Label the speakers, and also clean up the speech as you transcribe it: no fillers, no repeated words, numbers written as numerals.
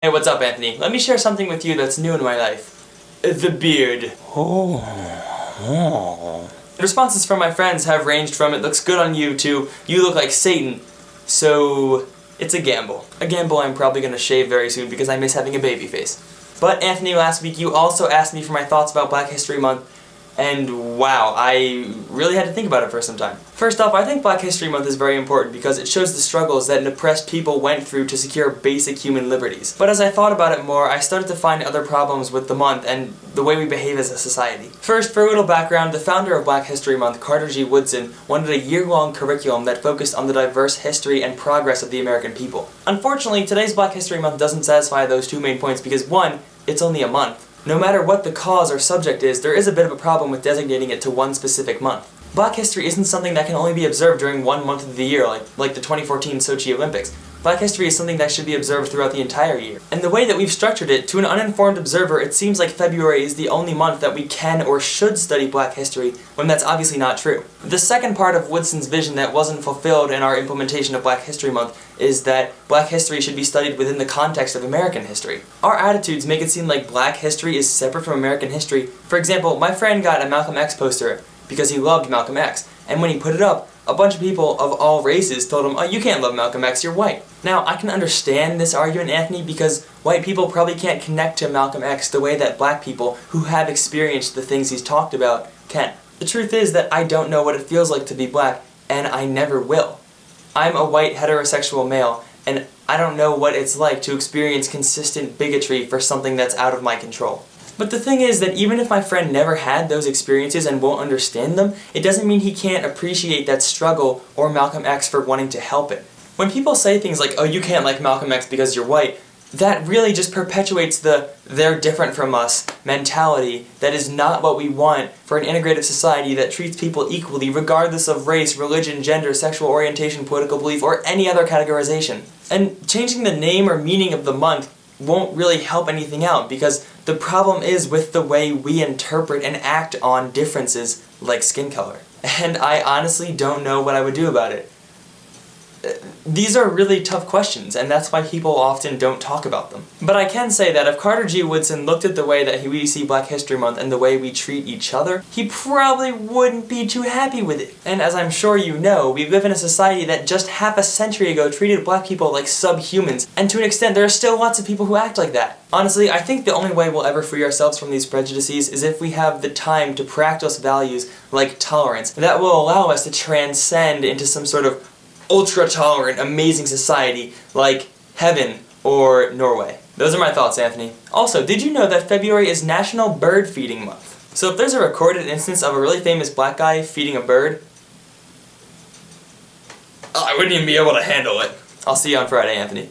Speaker 1: Hey, what's up, Anthony? Let me share something with you that's new in my life. The beard. Responses from my friends have ranged from "it looks good on you" to "you look like Satan." So, it's a gamble. A gamble I'm probably gonna shave very soon because I miss having a baby face. But Anthony, last week you also asked me for my thoughts about Black History Month, and wow, I really had to think about it for some time. First off, I think Black History Month is very important because it shows the struggles that an oppressed people went through to secure basic human liberties. But as I thought about it more, I started to find other problems with the month and the way we behave as a society. First, for a little background, the founder of Black History Month, G Woodson, wanted a year-long curriculum that focused on the diverse history and progress of the American people. Unfortunately, today's Black History Month doesn't satisfy those two main points because one, it's only a month. No matter what the cause or subject is, there is a bit of a problem with designating it to one specific month. Black history isn't something that can only be observed during one month of the year, like the 2014 Sochi Olympics. Black history is something that should be observed throughout the entire year. And the way that we've structured it, to an uninformed observer, it seems like February is the only month that we can or should study Black history, when that's obviously not true. The second part of Woodson's vision that wasn't fulfilled in our implementation of Black History Month is that Black history should be studied within the context of American history. Our attitudes make it seem like Black history is separate from American history. For example, my friend got a Malcolm X poster because he loved Malcolm X, and when he put it up, a bunch of people of all races told him, "Oh, you can't love Malcolm X, you're white." Now, I can understand this argument, Anthony, because white people probably can't connect to Malcolm X the way that black people, who have experienced the things he's talked about, can. The truth is that I don't know what it feels like to be black, and I never will. I'm a white heterosexual male, and I don't know what it's like to experience consistent bigotry for something that's out of my control. But the thing is that even if my friend never had those experiences and won't understand them, it doesn't mean he can't appreciate that struggle or Malcolm X for wanting to help it. When people say things like, "Oh, you can't like Malcolm X because you're white," that really just perpetuates the "they're different from us" mentality that is not what we want for an integrative society that treats people equally regardless of race, religion, gender, sexual orientation, political belief, or any other categorization. And changing the name or meaning of the month won't really help anything out because the problem is with the way we interpret and act on differences like skin color. And I honestly don't know what I would do about it. These are really tough questions, and that's why people often don't talk about them. But I can say that if G Woodson looked at the way that we see Black History Month and the way we treat each other, he probably wouldn't be too happy with it. And as I'm sure you know, we live in a society that just half a century ago treated black people like subhumans, and to an extent there are still lots of people who act like that. Honestly, I think the only way we'll ever free ourselves from these prejudices is if we have the time to practice values like tolerance that will allow us to transcend into some sort of ultra-tolerant, amazing society like heaven or Norway. Those are my thoughts, Anthony. Also, did you know that February is National Bird Feeding Month? So if there's a recorded instance of a really famous black guy feeding a bird, I wouldn't even be able to handle it. I'll see you on Friday, Anthony.